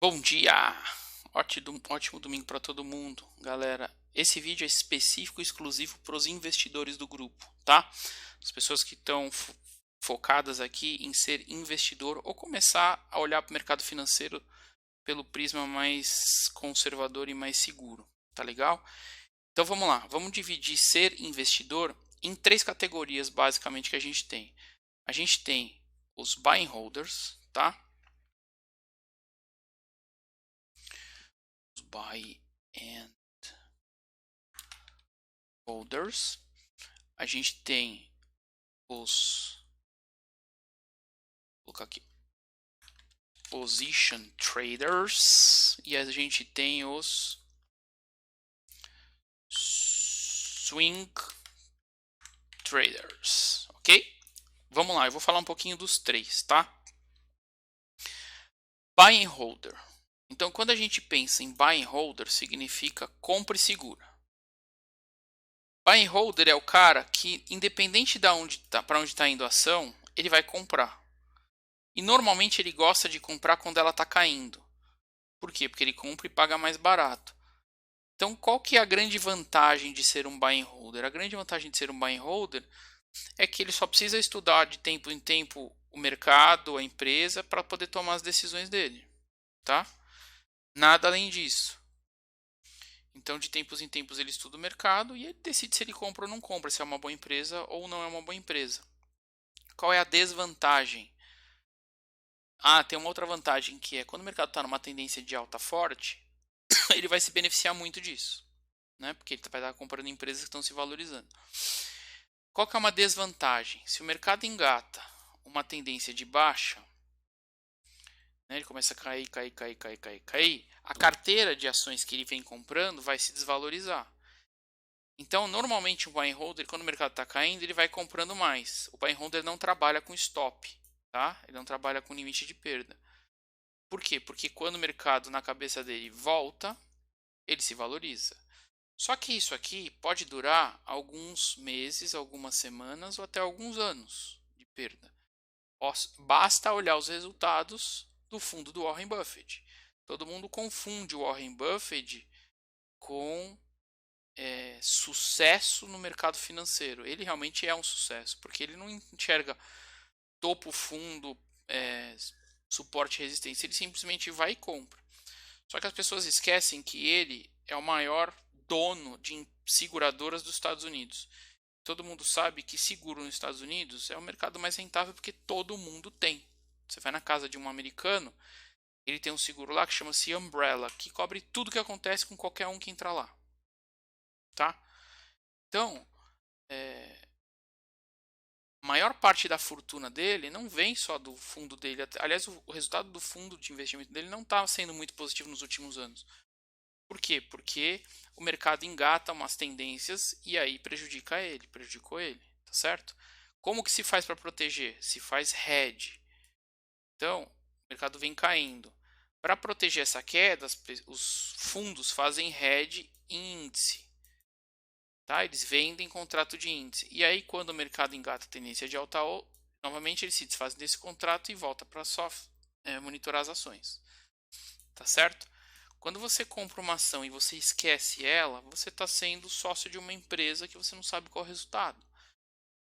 Bom dia! Ótimo domingo para todo mundo, galera. Esse vídeo é específico e exclusivo para os investidores do grupo, tá? As pessoas que estão focadas aqui em ser investidor ou começar a olhar para o mercado financeiro pelo prisma mais conservador e mais seguro, tá legal? Então vamos lá, vamos dividir ser investidor em três categorias basicamente que a gente tem. A gente tem os buy and holders, tá? Os buy and holders. A gente tem os, vou colocar aqui, position traders e a gente tem os swing traders, ok? Vamos lá, eu vou falar um pouquinho dos três, tá? Buy and holder. Então, quando a gente pensa em buy and holder, significa compra e segura. Buy and holder é o cara que, independente de onde tá, para onde está indo a ação, ele vai comprar. E normalmente ele gosta de comprar quando ela está caindo. Por quê? Porque ele compra e paga mais barato. Então, qual que é a grande vantagem de ser um buy and holder? A grande vantagem de ser um buy and holder é que ele só precisa estudar de tempo em tempo o mercado, a empresa, para poder tomar as decisões dele, tá? Nada além disso. Então, de tempos em tempos, ele estuda o mercado e ele decide se ele compra ou não compra, se é uma boa empresa ou não é uma boa empresa. Qual é a desvantagem? Ah, tem uma outra vantagem que é quando o mercado está numa tendência de alta forte, ele vai se beneficiar muito disso, né? Porque ele vai estar comprando empresas que estão se valorizando. Qual que é uma desvantagem? Se o mercado engata uma tendência de baixa, né, ele começa a cair, a carteira de ações que ele vem comprando vai se desvalorizar. Então, normalmente o buy and holder, quando o mercado está caindo, ele vai comprando mais. O buy and holder não trabalha com stop, tá? Ele não trabalha com limite de perda. Por quê? Porque quando o mercado na cabeça dele volta, ele se valoriza. Só que isso aqui pode durar alguns meses, algumas semanas ou até alguns anos de perda. Basta olhar os resultados do fundo do Warren Buffett. Todo mundo confunde o Warren Buffett com sucesso no mercado financeiro. Ele realmente é um sucesso, porque ele não enxerga topo, fundo, suporte e resistência. Ele simplesmente vai e compra. Só que as pessoas esquecem que ele é o maior dono de seguradoras dos Estados Unidos. Todo mundo sabe que seguro nos Estados Unidos é o mercado mais rentável porque todo mundo tem. Você vai na casa de um americano, ele tem um seguro lá que chama-se Umbrella, que cobre tudo que acontece com qualquer um que entra lá, tá? Então, a maior parte da fortuna dele não vem só do fundo dele. Aliás, o resultado do fundo de investimento dele não está sendo muito positivo nos últimos anos. Por quê? Porque o mercado engata umas tendências e aí prejudicou ele, tá certo? Como que se faz para proteger? Se faz hedge. Então, o mercado vem caindo. Para proteger essa queda, os fundos fazem hedge em índice. Tá? Eles vendem contrato de índice. E aí, quando o mercado engata a tendência de alta, novamente eles se desfazem desse contrato e volta para só monitorar as ações. Tá certo? Quando você compra uma ação e você esquece ela, você está sendo sócio de uma empresa que você não sabe qual é o resultado.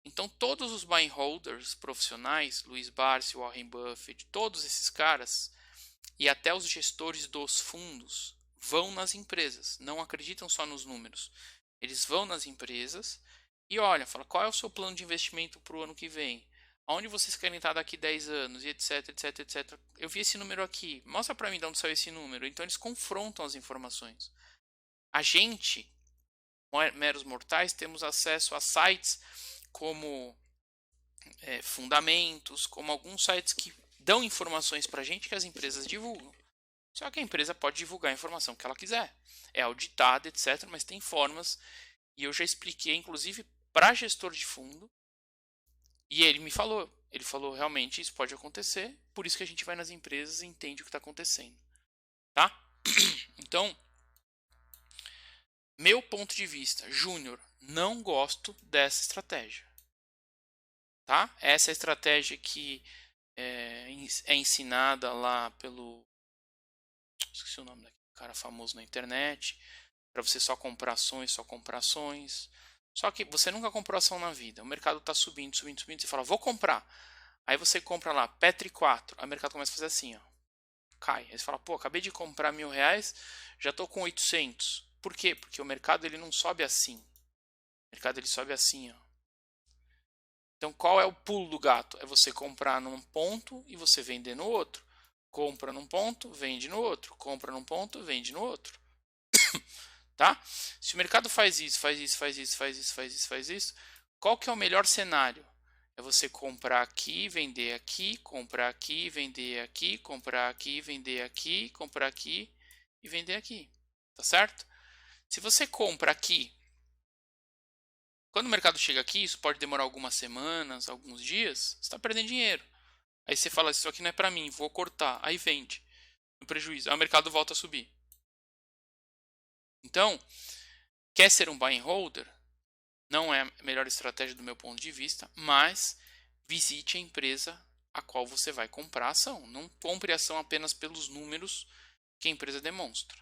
Então, todos os buy holders profissionais, Luiz Barsi, Warren Buffett, todos esses caras, e até os gestores dos fundos, vão nas empresas, não acreditam só nos números. Eles vão nas empresas e olham, falam qual é o seu plano de investimento para o ano que vem. Aonde vocês querem estar daqui 10 anos, e etc, etc, etc. Eu vi esse número aqui, mostra para mim de onde saiu esse número. Então eles confrontam as informações. A gente, meros mortais, temos acesso a sites como Fundamentos, como alguns sites que dão informações para a gente que as empresas divulgam. Só que a empresa pode divulgar a informação que ela quiser. É auditada, etc. Mas tem formas, e eu já expliquei, inclusive, para gestor de fundo, e ele falou realmente isso pode acontecer, por isso que a gente vai nas empresas e entende o que está acontecendo, tá? Então, meu ponto de vista, Júnior, não gosto dessa estratégia, tá? Essa estratégia que é ensinada lá pelo esqueci o nome daquele cara famoso na internet, para você só comprar ações, só comprar ações. Só que você nunca comprou ação na vida. O mercado está subindo, subindo, subindo. Você fala, vou comprar. Aí você compra lá, Petri 4. Aí o mercado começa a fazer assim, ó. Cai. Aí você fala, pô, acabei de comprar R$ 1.000, já tô com 800. Por quê? Porque o mercado ele não sobe assim. O mercado ele sobe assim, ó. Então qual é o pulo do gato? É você comprar num ponto e você vender no outro. Compra num ponto, vende no outro. Compra num ponto, vende no outro. Tá? Se o mercado faz isso, faz isso, faz isso, faz isso, faz isso, faz isso, qual que é o melhor cenário? É você comprar aqui, vender aqui, comprar aqui, vender aqui, comprar aqui, vender aqui, comprar aqui e vender aqui. Tá certo? Se você compra aqui, quando o mercado chega aqui, isso pode demorar algumas semanas, alguns dias, você está perdendo dinheiro. Aí você fala, isso aqui não é para mim, vou cortar. Aí vende, no prejuízo. Aí o mercado volta a subir. Então, quer ser um buy and holder? Não é a melhor estratégia do meu ponto de vista, mas visite a empresa a qual você vai comprar a ação. Não compre a ação apenas pelos números que a empresa demonstra,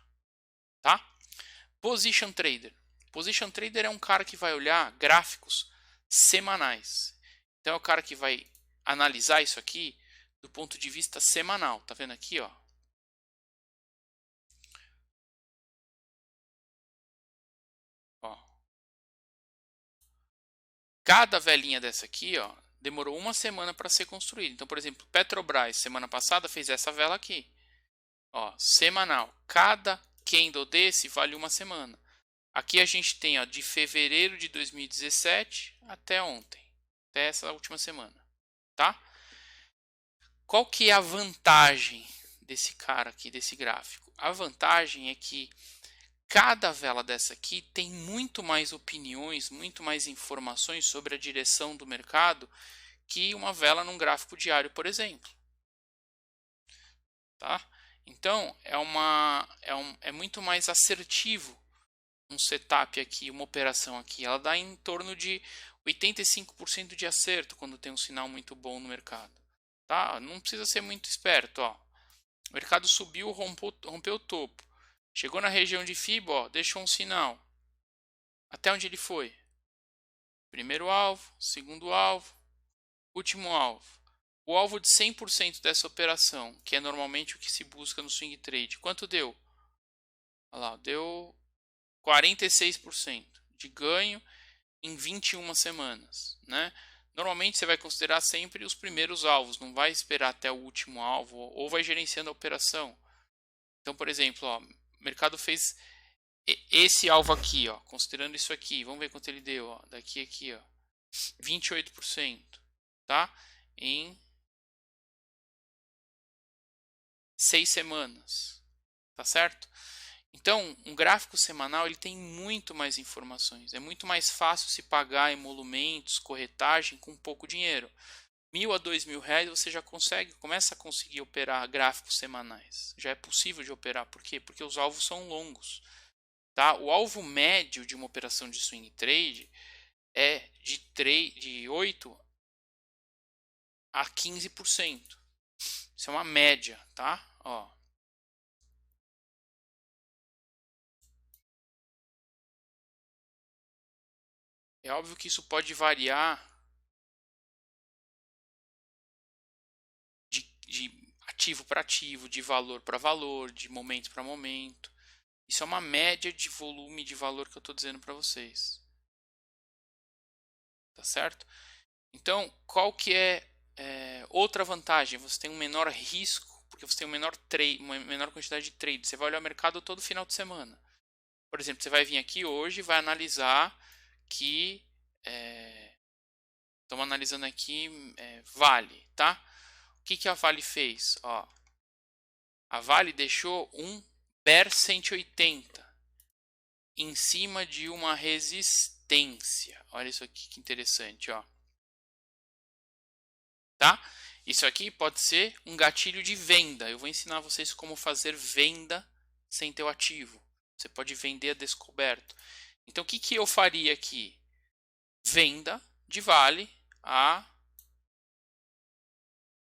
tá? Position Trader. Position Trader é um cara que vai olhar gráficos semanais. Então é o cara que vai analisar isso aqui do ponto de vista semanal. Tá vendo aqui, ó? Ó. Cada velhinha dessa aqui, ó, demorou uma semana para ser construída. Então, por exemplo, Petrobras, semana passada, fez essa vela aqui. Ó, semanal. Cada candle desse vale uma semana. Aqui a gente tem, ó, de fevereiro de 2017 até ontem. Até essa última semana. Tá? Qual que é a vantagem desse cara aqui, desse gráfico? A vantagem é que cada vela dessa aqui tem muito mais opiniões, muito mais informações sobre a direção do mercado que uma vela num gráfico diário, por exemplo. Tá? Então, é muito mais assertivo um setup aqui, uma operação aqui. Ela dá em torno de 85% de acerto quando tem um sinal muito bom no mercado. Tá? Não precisa ser muito esperto. Ó. O mercado subiu, rompeu o topo. Chegou na região de FIBO, ó, deixou um sinal. Até onde ele foi? Primeiro alvo, segundo alvo, último alvo. O alvo de 100% dessa operação, que é normalmente o que se busca no swing trade, quanto deu? Olha lá, deu 46% de ganho em 21 semanas, né? Normalmente você vai considerar sempre os primeiros alvos, não vai esperar até o último alvo ou vai gerenciando a operação. Então, por exemplo, ó, o mercado fez esse alvo aqui, ó, considerando isso aqui, vamos ver quanto ele deu, ó, daqui aqui, ó, 28%, tá? Em 6 semanas, tá certo? Então, um gráfico semanal ele tem muito mais informações. É muito mais fácil se pagar emolumentos, corretagem com pouco dinheiro. R$ 1.000 a R$ 2.000 você já começa a conseguir operar gráficos semanais. Já é possível de operar. Por quê? Porque os alvos são longos. Tá? O alvo médio de uma operação de swing trade é de 8 a 15%. Isso é uma média, tá? Ó. É óbvio que isso pode variar de ativo para ativo, de valor para valor, de momento para momento. Isso é uma média de volume de valor que eu estou dizendo para vocês. Tá certo? Então, qual que é outra vantagem? Você tem um menor risco, porque você tem uma menor quantidade de trade. Você vai olhar o mercado todo final de semana. Por exemplo, você vai vir aqui hoje e vai analisar que estamos analisando aqui Vale, tá? O que a Vale fez? Ó, a Vale deixou um Bear 180 em cima de uma resistência. Olha isso aqui que interessante, ó. Tá? Isso aqui pode ser um gatilho de venda. Eu vou ensinar vocês como fazer venda sem ter o ativo. Você pode vender a descoberto. Então, o que eu faria aqui? Venda de Vale a...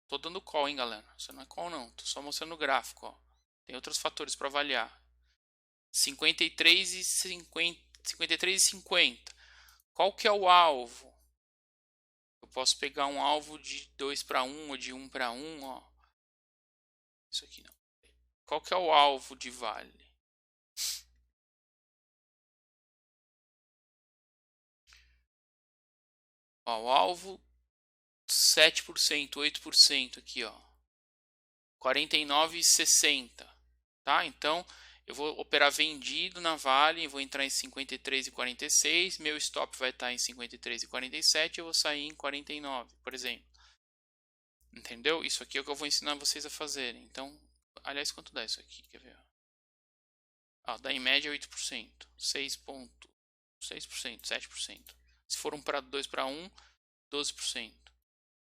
Tô dando call, hein, galera? Isso não é call, não. Tô só mostrando o gráfico, ó. Tem outros fatores para avaliar. 53 e 50, 53 e 50. Qual que é o alvo? Eu posso pegar um alvo de 2 para 1 ou de 1 para 1, ó. Isso aqui não. Qual que é o alvo de vale? Ó, o alvo 7%, 8% aqui, ó. 49,60, tá? Então, eu vou operar vendido na Vale, vou entrar em 53,46, meu stop vai estar em 53,47, eu vou sair em 49, por exemplo. Entendeu? Isso aqui é o que eu vou ensinar vocês a fazerem. Então, aliás, quanto dá isso aqui? Quer ver? Ah, dá em média 8%, 6,6%, 7%. Se for 2 para 1, 12%.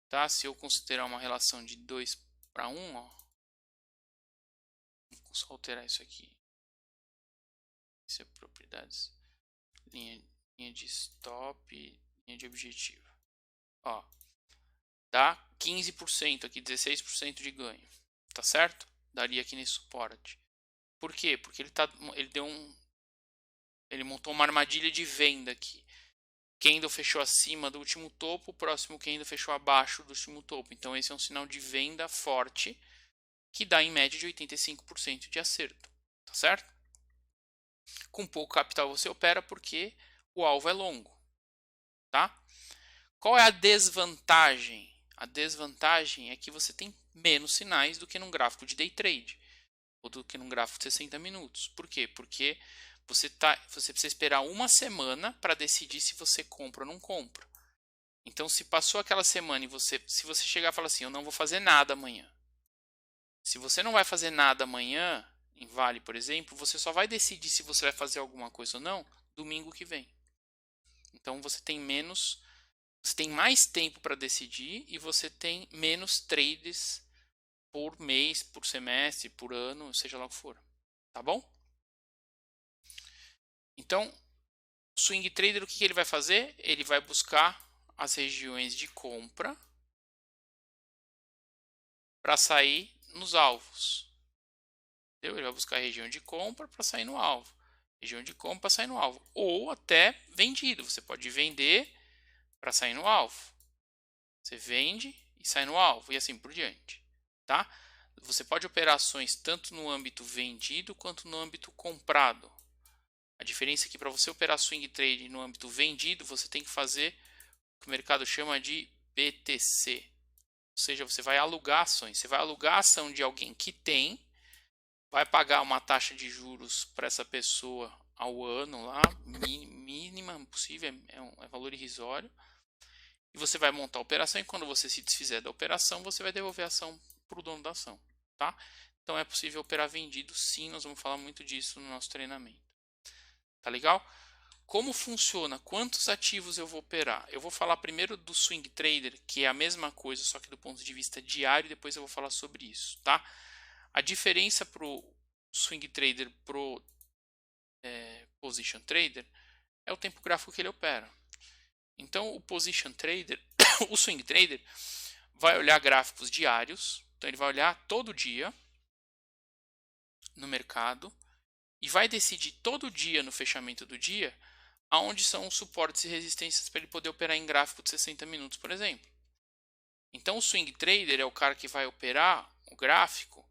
Tá? Se eu considerar uma relação de 2 para 1, ó, vou só alterar isso aqui. Isso é propriedades. Linha de stop, linha de objetivo. Ó, dá 15% aqui, 16% de ganho. Tá certo? Daria aqui nesse suporte. Por quê? Porque ele montou uma armadilha de venda aqui. Candle fechou acima do último topo, o próximo candle fechou abaixo do último topo. Então esse é um sinal de venda forte que dá em média de 85% de acerto, tá certo? Com pouco capital você opera porque o alvo é longo, tá? Qual é a desvantagem? A desvantagem é que você tem menos sinais do que num gráfico de day trade ou do que num gráfico de 60 minutos. Por quê? Porque você precisa esperar uma semana para decidir se você compra ou não compra. Então, se passou aquela semana e se você chegar e falar assim, eu não vou fazer nada amanhã. Se você não vai fazer nada amanhã, em Vale, por exemplo, você só vai decidir se você vai fazer alguma coisa ou não domingo que vem. Então, você tem mais tempo para decidir e você tem menos trades por mês, por semestre, por ano, seja lá o que for. Tá bom? Então, o swing trader, o que ele vai fazer? Ele vai buscar as regiões de compra para sair nos alvos. Entendeu? Ele vai buscar a região de compra para sair no alvo. Região de compra para sair no alvo. Ou até vendido. Você pode vender para sair no alvo. Você vende e sai no alvo. E assim por diante. Tá? Você pode operar ações tanto no âmbito vendido quanto no âmbito comprado. A diferença é que para você operar swing trade no âmbito vendido, você tem que fazer o que o mercado chama de BTC. Ou seja, você vai alugar ações. Você vai alugar a ação de alguém que tem, vai pagar uma taxa de juros para essa pessoa ao ano lá, mínima possível, é valor irrisório. E você vai montar a operação e quando você se desfizer da operação, você vai devolver a ação para o dono da ação, tá? Então é possível operar vendido, sim, nós vamos falar muito disso no nosso treinamento. Tá legal? Como funciona? Quantos ativos eu vou operar? Eu vou falar primeiro do swing trader, que é a mesma coisa, só que do ponto de vista diário, e depois eu vou falar sobre isso, tá? A diferença pro swing trader pro position trader é o tempo gráfico que ele opera. Então, o position trader, o swing trader, vai olhar gráficos diários. Então, ele vai olhar todo dia no mercado e vai decidir todo dia no fechamento do dia aonde são os suportes e resistências para ele poder operar em gráfico de 60 minutos, por exemplo. Então, o swing trader é o cara que vai operar o gráfico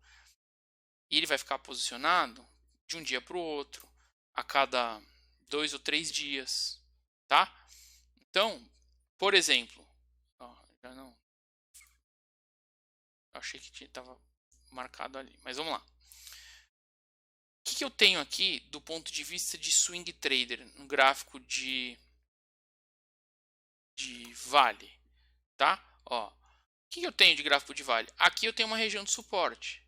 e ele vai ficar posicionado de um dia para o outro, a cada 2 ou 3 dias, tá? Então, por exemplo, já não, eu achei que estava marcado ali, mas vamos lá. O que eu tenho aqui do ponto de vista de swing trader no gráfico de vale, tá? Ó, o que eu tenho de gráfico de vale? Aqui eu tenho uma região de suporte.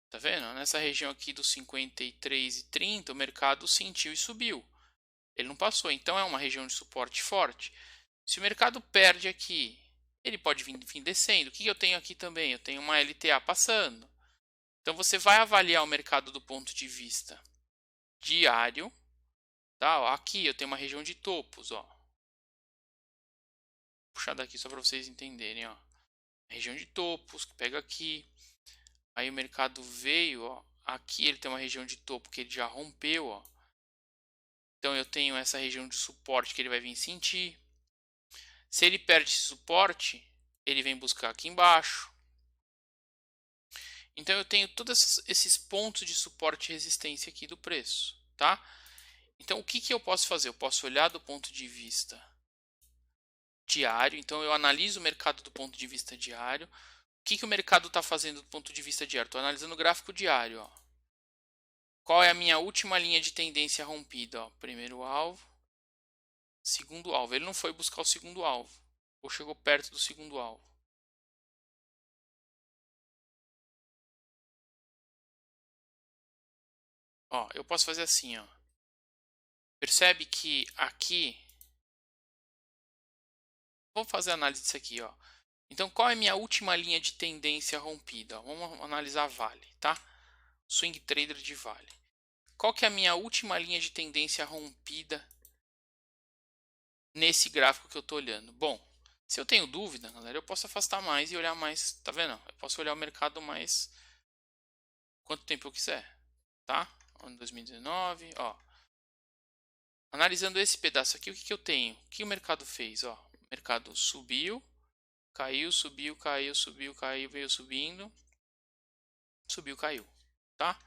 Tá vendo? Nessa região aqui dos 53,30, o mercado sentiu e subiu. Ele não passou, então é uma região de suporte forte. Se o mercado perde aqui, ele pode vir descendo. O que eu tenho aqui também? Eu tenho uma LTA passando. Então você vai avaliar o mercado do ponto de vista diário. Tá? Aqui eu tenho uma região de topos. Ó. Vou puxar daqui só para vocês entenderem. Ó. Região de topos, que pega aqui. Aí o mercado veio, ó, aqui ele tem uma região de topo que ele já rompeu, ó. Então eu tenho essa região de suporte que ele vai vir sentir. Se ele perde esse suporte, ele vem buscar aqui embaixo. Então eu tenho todos esses pontos de suporte e resistência aqui do preço, tá? Então o que eu posso fazer? Eu posso olhar do ponto de vista diário. Então eu analiso o mercado do ponto de vista diário. O que o mercado está fazendo do ponto de vista diário? Estou analisando o gráfico diário, ó. Qual é a minha última linha de tendência rompida? Ó, primeiro alvo, segundo alvo. Ele não foi buscar o segundo alvo, ou chegou perto do segundo alvo. Ó, eu posso fazer assim, ó. Percebe que aqui... Vou fazer a análise disso aqui, ó. Então, qual é a minha última linha de tendência rompida? Vamos analisar Vale, tá? Swing Trader de Vale. Qual que é a minha última linha de tendência rompida nesse gráfico que eu estou olhando? Bom, se eu tenho dúvida, galera, eu posso afastar mais e olhar mais, tá vendo? Eu posso olhar o mercado mais quanto tempo eu quiser, tá? Ano 2019, ó. Analisando esse pedaço aqui, o que eu tenho? O que o mercado fez? Ó, o mercado subiu, caiu, subiu, caiu, subiu, caiu, veio subindo, subiu, caiu, tá?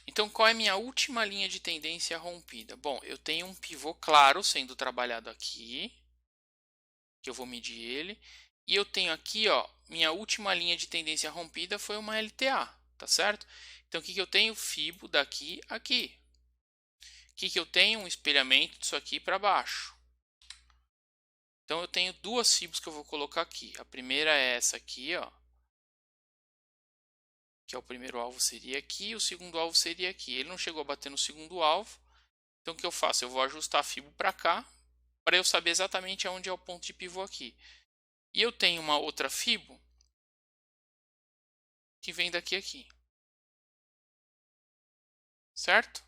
Então, qual é a minha última linha de tendência rompida? Bom, eu tenho um pivô claro sendo trabalhado aqui, que eu vou medir ele, e eu tenho aqui, ó, minha última linha de tendência rompida foi uma LTA, tá certo? Então, o que eu tenho? Fibo daqui a aqui. O que eu tenho? Um espelhamento disso aqui para baixo. Então, eu tenho duas fibos que eu vou colocar aqui. A primeira é essa aqui, ó, que é o primeiro alvo seria aqui, o segundo alvo seria aqui. Ele não chegou a bater no segundo alvo, então o que eu faço? Eu vou ajustar a fibo para cá, para eu saber exatamente aonde é o ponto de pivô aqui. E eu tenho uma outra fibo que vem daqui a aqui. Certo?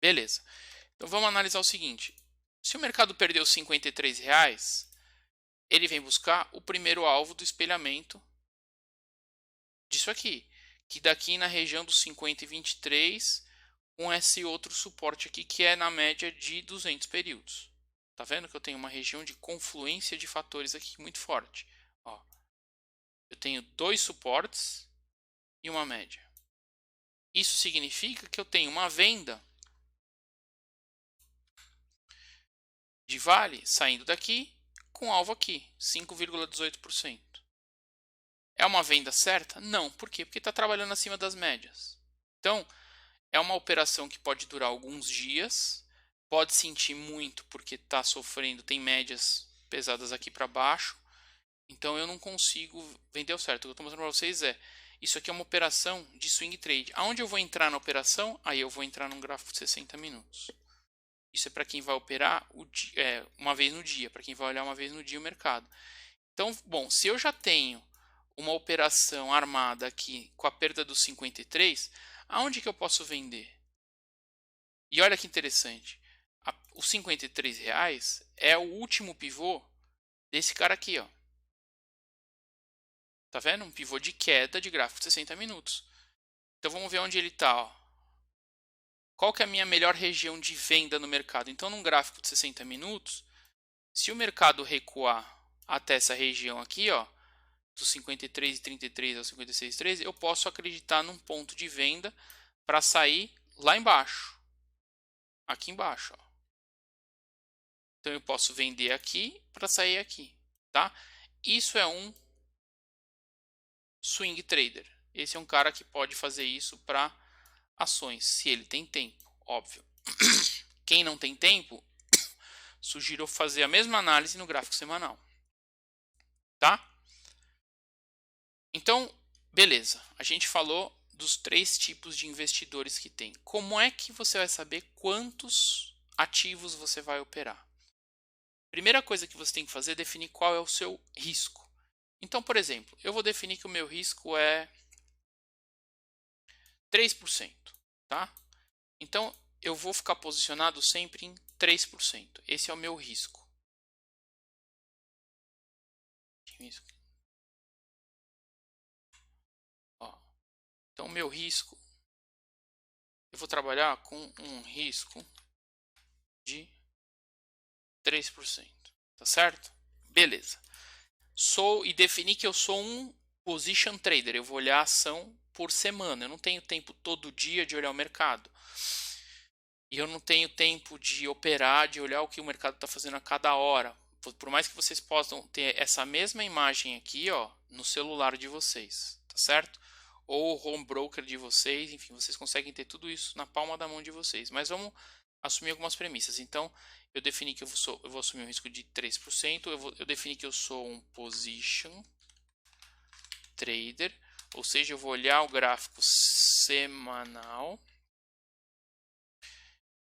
Beleza. Então vamos analisar o seguinte. Se o mercado perdeu R$ 53, ele vem buscar o primeiro alvo do espelhamento disso aqui, que daqui na região dos 50,23, com esse outro suporte aqui que é na média de 200 períodos. Tá vendo que eu tenho uma região de confluência de fatores aqui muito forte. Ó, eu tenho dois suportes e uma média. Isso significa que eu tenho uma venda de Vale saindo daqui com alvo aqui, 5,18%. É uma venda certa? Não. Por quê? Porque está trabalhando acima das médias. Então, é uma operação que pode durar alguns dias, pode sentir muito porque está sofrendo, tem médias pesadas aqui para baixo. Então, eu não consigo vender o certo. O que eu estou mostrando para vocês é, isso aqui é uma operação de swing trade. Aonde eu vou entrar na operação? Aí eu vou entrar num gráfico de 60 minutos. Isso é para quem vai operar uma vez no dia, para quem vai olhar uma vez no dia o mercado. Então, bom, se eu já tenho uma operação armada aqui com a perda dos 53, aonde que eu posso vender? E olha que interessante, os 53 reais é o último pivô desse cara aqui, ó. Tá vendo? Um pivô de queda de gráfico de 60 minutos. Então vamos ver onde ele está, ó. Qual que é a minha melhor região de venda no mercado? Então, num gráfico de 60 minutos, se o mercado recuar até essa região aqui, ó, dos 53,33 ao 56,13, eu posso acreditar num ponto de venda para sair lá embaixo. Aqui embaixo, ó. Então eu posso vender aqui para sair aqui, tá? Isso é um swing trader. Esse é um cara que pode fazer isso para ações, se ele tem tempo, óbvio. Quem não tem tempo, sugiro fazer a mesma análise no gráfico semanal, tá? Então, beleza. A gente falou dos três tipos de investidores que tem. Como é que você vai saber quantos ativos você vai operar? Primeira coisa que você tem que fazer é definir qual é o seu risco. Então, por exemplo, eu vou definir que o meu risco é 3%, tá? Então, eu vou ficar posicionado sempre em 3%. Esse é o meu risco. Ó, Então, meu risco, eu vou trabalhar com um risco de 3%. Tá certo? Beleza. E defini que eu sou um position trader. Eu vou olhar a ação por semana. Eu não tenho tempo todo dia de olhar o mercado. E eu não tenho tempo de operar, de olhar o que o mercado está fazendo a cada hora. Por mais que vocês possam ter essa mesma imagem aqui, ó, no celular de vocês, tá certo? Ou o home broker de vocês, enfim, vocês conseguem ter tudo isso na palma da mão de vocês. Mas vamos assumir algumas premissas. Então, eu defini que eu vou assumir um risco de 3%. Eu defini que eu sou um position trader, ou seja, eu vou olhar o gráfico semanal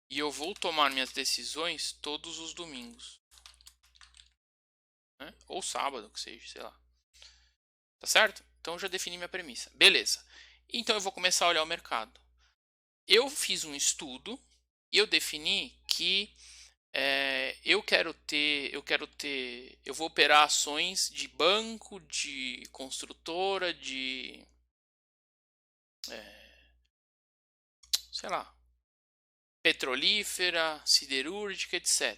e eu vou tomar minhas decisões todos os domingos, né? Ou sábado, que seja, sei lá. Tá certo? Então eu já defini minha premissa. Beleza. Então eu vou começar a olhar o mercado. Eu fiz um estudo e eu defini que eu vou operar ações de banco, de construtora, de sei lá, petrolífera, siderúrgica, etc.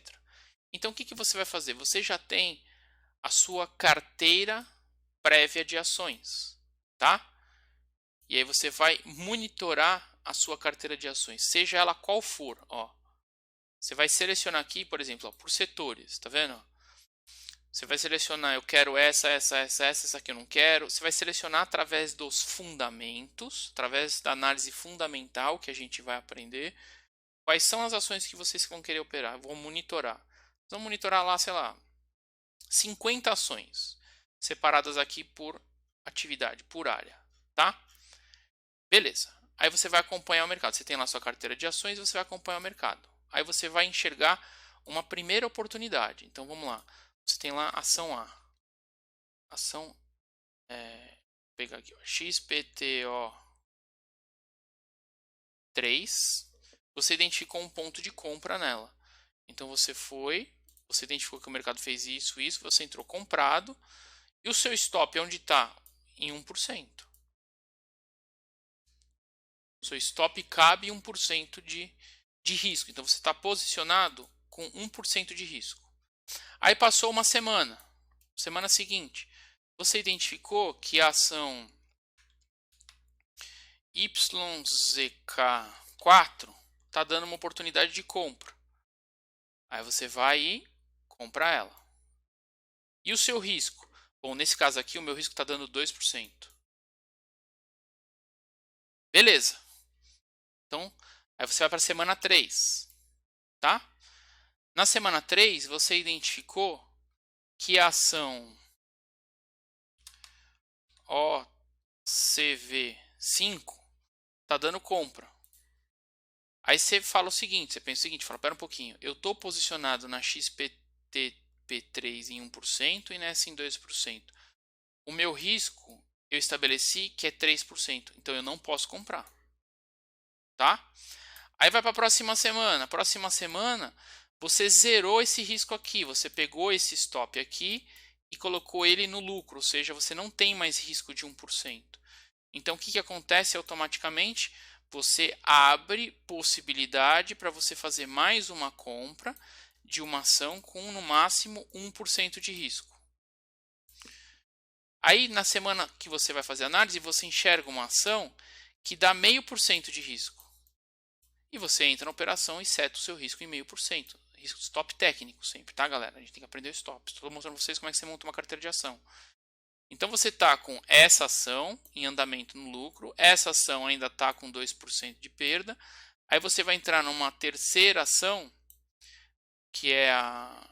Então o que você vai fazer? Você já tem a sua carteira prévia de ações, tá? E aí você vai monitorar a sua carteira de ações, seja ela qual for, ó. Você vai selecionar aqui, por exemplo, ó, por setores, tá vendo? Você vai selecionar, eu quero essa aqui eu não quero. Você vai selecionar através dos fundamentos, através da análise fundamental que a gente vai aprender. Quais são as ações que vocês vão querer operar? Vão monitorar. Vão monitorar lá, sei lá, 50 ações, separadas aqui por atividade, por área, tá? Beleza. Aí você vai acompanhar o mercado. Você tem lá sua carteira de ações, você vai acompanhar o mercado. Aí você vai enxergar uma primeira oportunidade. Então vamos lá. Você tem lá ação A. Ação, vou pegar aqui, ó, XPTO 3. Você identificou um ponto de compra nela. Então você identificou que o mercado fez isso, você entrou comprado. E o seu stop onde está? Em 1%. O seu stop cabe 1% de risco. Então você está posicionado com 1% de risco. Aí passou uma semana. Semana seguinte, você identificou que a ação YZK4 está dando uma oportunidade de compra. Aí você vai e compra ela. E o seu risco? Bom, nesse caso aqui, o meu risco está dando 2%. Beleza. Então, aí você vai para a semana 3. Tá? Na semana 3, você identificou que a ação OCV5 está dando compra. Aí você fala o seguinte, você pensa o seguinte, fala, pera um pouquinho, eu estou posicionado na XPTP3 em 1% e nessa em 2%. O meu risco eu estabeleci que é 3%, então eu não posso comprar. Tá? Aí vai para a próxima semana. Próxima semana você zerou esse risco aqui, você pegou esse stop aqui e colocou ele no lucro, ou seja, você não tem mais risco de 1%. Então o que acontece automaticamente? Você abre possibilidade para você fazer mais uma compra de uma ação com no máximo 1% de risco. Aí na semana que você vai fazer a análise, você enxerga uma ação que dá 0,5% de risco. E você entra na operação e seta o seu risco em 0,5%. Risco stop técnico sempre, tá, galera? A gente tem que aprender o stop. Estou mostrando para vocês como é que você monta uma carteira de ação. Então você está com essa ação em andamento no lucro, essa ação ainda está com 2% de perda. Aí você vai entrar numa terceira ação, que é a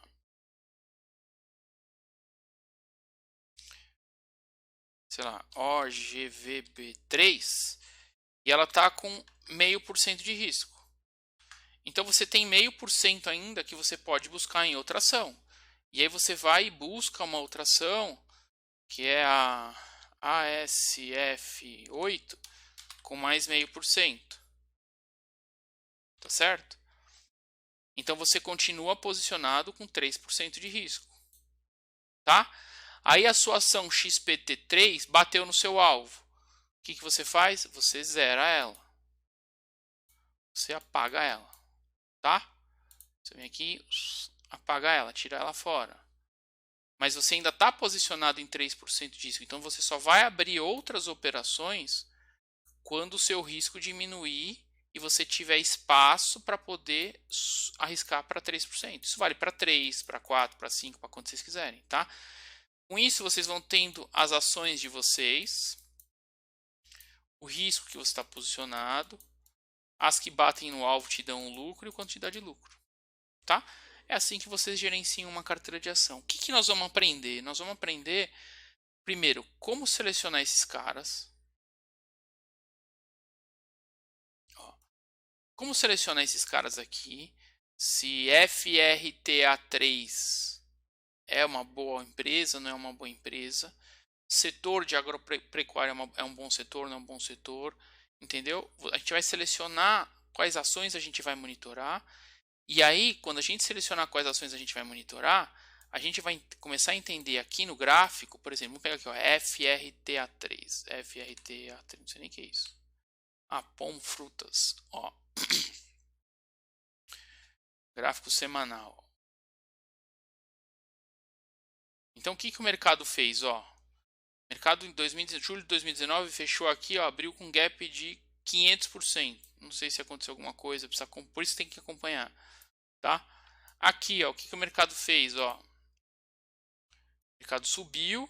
OGVB3, e ela está com 0,5% de risco. Então você tem 0,5% ainda que você pode buscar em outra ação. E aí você vai e busca uma outra ação, que é a ASF8, com mais 0,5%. Tá certo? Então você continua posicionado com 3% de risco. Tá? Aí a sua ação XPT3 bateu no seu alvo. O que você faz? Você zera ela. Você apaga ela, tá? Você vem aqui, apaga ela, tira ela fora. Mas você ainda está posicionado em 3% de risco. Então você só vai abrir outras operações quando o seu risco diminuir e você tiver espaço para poder arriscar para 3%. Isso vale para 3, para 4, para 5, para quanto vocês quiserem, tá? Com isso, vocês vão tendo as ações de vocês, o risco que você está posicionado, as que batem no alvo te dão um lucro e quantidade de lucro, tá? É assim que vocês gerenciam uma carteira de ação. O que nós vamos aprender? Nós vamos aprender, primeiro, como selecionar esses caras. Como selecionar esses caras aqui? Se FRTA3 é uma boa empresa, não é uma boa empresa. Setor de agropecuária é um bom setor, não é um bom setor. Entendeu? A gente vai selecionar quais ações a gente vai monitorar. E aí, quando a gente selecionar quais ações a gente vai monitorar, a gente vai começar a entender aqui no gráfico, por exemplo, vamos pegar aqui, ó, FRTA3. FRTA3, não sei nem o que é isso. Ah, POM Frutas, ó. Gráfico semanal. Então, o que o mercado fez? Ó, o mercado em julho de 2019 fechou aqui, ó, abriu com gap de 500%. Não sei se aconteceu alguma coisa, por isso tem que acompanhar, tá? Aqui, ó, o que o mercado fez? Ó, o mercado subiu.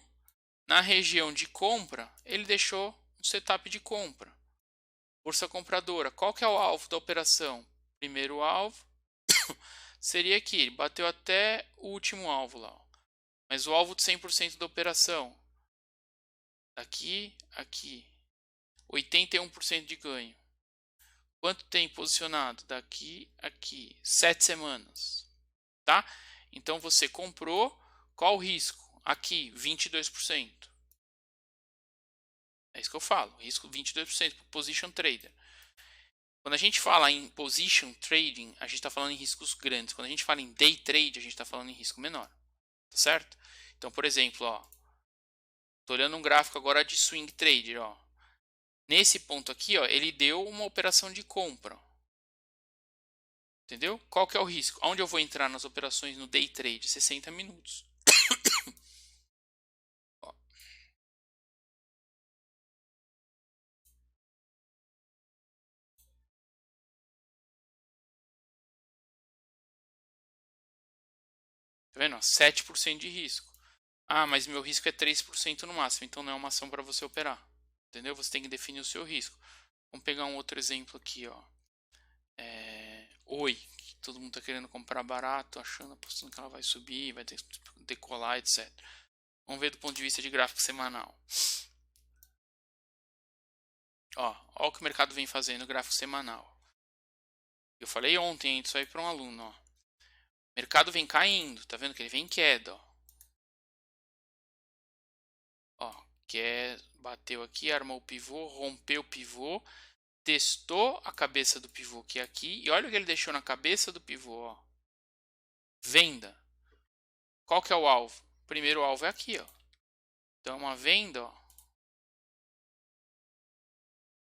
Na região de compra, ele deixou um setup de compra. Força compradora. Qual que é o alvo da operação? Primeiro alvo seria aqui, ele bateu até o último alvo lá. Ó. Mas o alvo de 100% da operação, aqui, aqui, 81% de ganho. Quanto tem posicionado? Daqui, aqui, 7 semanas, tá? Então você comprou, qual o risco? Aqui, 22%. É isso que eu falo, risco 22% para position trader. Quando a gente fala em position trading, a gente está falando em riscos grandes. Quando a gente fala em day trade, a gente está falando em risco menor, tá certo? Então, por exemplo, ó, tô olhando um gráfico agora de swing trader, ó. Nesse ponto aqui, ó, ele deu uma operação de compra. Entendeu? Qual que é o risco? Onde eu vou entrar nas operações no day trade? 60 minutos. Ó. Tá vendo? 7% de risco. Ah, mas meu risco é 3% no máximo, então não é uma ação para você operar. Entendeu? Você tem que definir o seu risco. Vamos pegar um outro exemplo aqui, ó. Oi, que todo mundo está querendo comprar barato, achando, apostando que ela vai subir, vai decolar, etc. Vamos ver do ponto de vista de gráfico semanal. Ó o que o mercado vem fazendo no gráfico semanal. Eu falei ontem isso aí para um aluno, ó. O mercado vem caindo, tá vendo que ele vem em queda, ó. Bateu aqui, armou o pivô, rompeu o pivô, testou a cabeça do pivô que é aqui e olha o que ele deixou na cabeça do pivô, ó. Venda. Qual que é o alvo? O primeiro alvo é aqui, ó. Então uma venda, ó.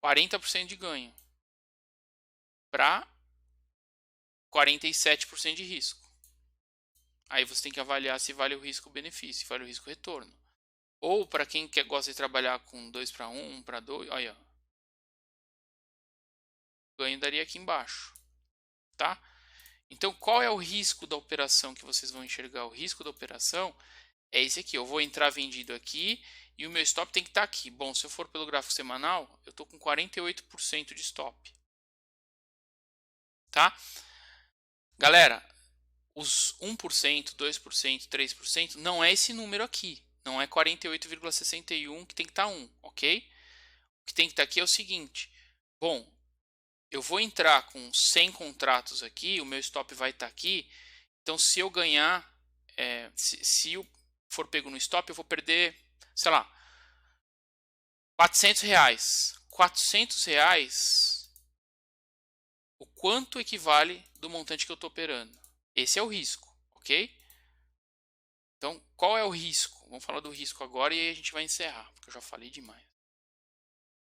40% de ganho para 47% de risco. Aí você tem que avaliar se vale o risco-benefício, se vale o risco-retorno. Ou para quem gosta de trabalhar com 2 para 1, 1 para 2, olha, ganho daria aqui embaixo, tá? Então, qual é o risco da operação que vocês vão enxergar? O risco da operação é esse aqui. Eu vou entrar vendido aqui e o meu stop tem que estar aqui. Bom, se eu for pelo gráfico semanal, eu estou com 48% de stop, tá? Galera, os 1%, 2%, 3% não é esse número aqui. Não é 48,61 que tem que estar 1, ok? O que tem que estar aqui é o seguinte. Bom, eu vou entrar com 100 contratos aqui, o meu stop vai estar aqui. Então, se eu ganhar, se eu for pego no stop, eu vou perder, sei lá, R$400. R$400, o quanto equivale do montante que eu estou operando? Esse é o risco, ok? Então, qual é o risco? Vamos falar do risco agora e aí a gente vai encerrar, porque eu já falei demais.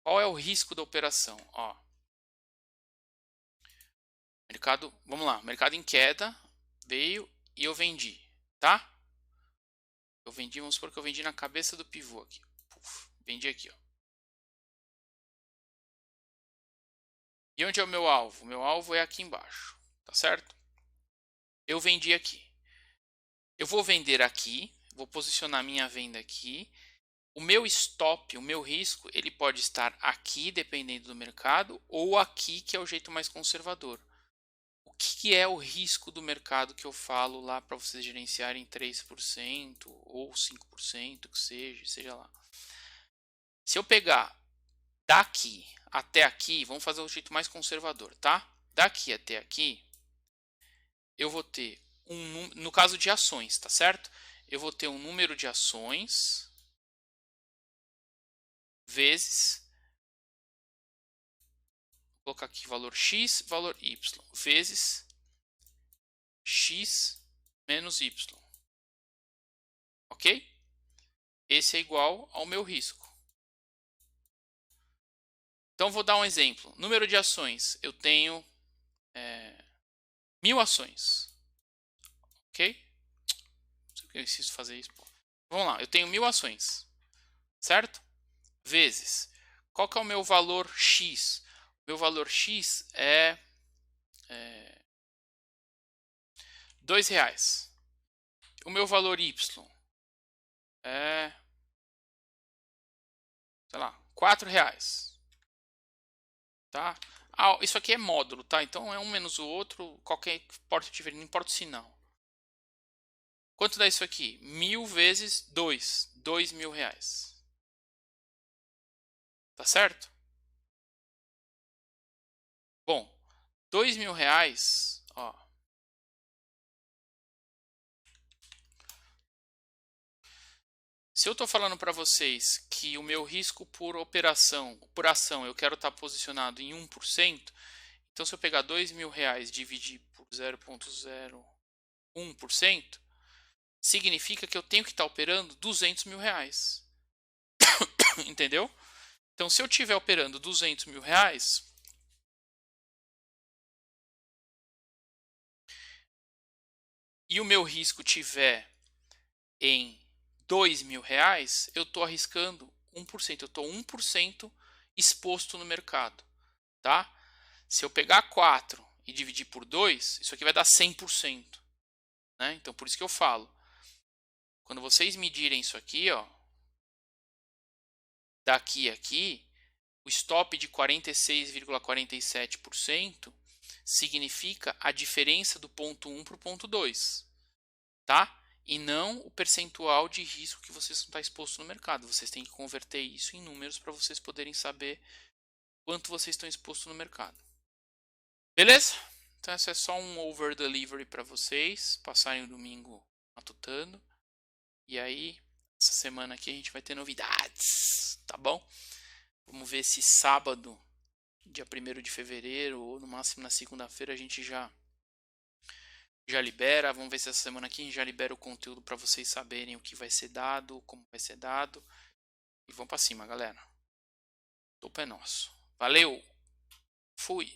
Qual é o risco da operação? Ó, mercado, vamos lá, mercado em queda, veio e eu vendi, tá? Eu vendi, vamos supor que eu vendi na cabeça do pivô aqui. Puf, vendi aqui, ó. E onde é o meu alvo? O meu alvo é aqui embaixo, tá certo? Eu vendi aqui. Eu vou vender aqui, vou posicionar minha venda aqui. O meu stop, o meu risco, ele pode estar aqui, dependendo do mercado, ou aqui, que é o jeito mais conservador. O que é o risco do mercado que eu falo lá para vocês gerenciarem 3% ou 5%, que seja lá. Se eu pegar daqui até aqui, vamos fazer o jeito mais conservador, tá? Daqui até aqui, eu vou ter no caso de ações, tá certo? Eu vou ter um número de ações vezes, vou colocar aqui valor X, valor Y, vezes X menos Y. Ok? Esse é igual ao meu risco. Então, vou dar um exemplo. Número de ações. Eu tenho 1000 ações. Ok? Não sei porque eu preciso fazer isso. Pô. Vamos lá. Eu tenho 1000 ações. Certo? Vezes. Qual que é o meu valor X? Meu valor X é R$2. O meu valor Y é, sei lá, R$4. Tá? Ah, isso aqui é módulo, tá? Então é um menos o outro, qualquer importa tiver, não importa o sinal. Quanto dá isso aqui? 1000 vezes 2, R$2.000. Tá certo? Bom, R$2.000, ó. Se eu estou falando para vocês que o meu risco por ação, eu quero estar posicionado em 1%, então se eu pegar R$2.000 e dividir por 0,01%, significa que eu tenho que estar operando R$200.000. Entendeu? Então, se eu estiver operando R$200.000 e o meu risco tiver em R$2.000, eu estou arriscando 1%. Eu estou 1% exposto no mercado. Tá? Se eu pegar 4 e dividir por 2, isso aqui vai dar 100%. Né? Então, por isso que eu falo. Quando vocês medirem isso aqui, ó, daqui a aqui, o stop de 46,47% significa a diferença do ponto 1 para o ponto 2, tá? E não o percentual de risco que vocês estão expostos no mercado. Vocês têm que converter isso em números para vocês poderem saber quanto vocês estão expostos no mercado. Beleza? Então essa é só um over delivery para vocês passarem o domingo matutando. E aí, essa semana aqui a gente vai ter novidades, tá bom? Vamos ver se sábado, dia 1º de fevereiro, ou no máximo na segunda-feira, a gente já libera. Vamos ver se essa semana aqui a gente já libera o conteúdo para vocês saberem o que vai ser dado, como vai ser dado. E vamos para cima, galera. O topo é nosso. Valeu! Fui!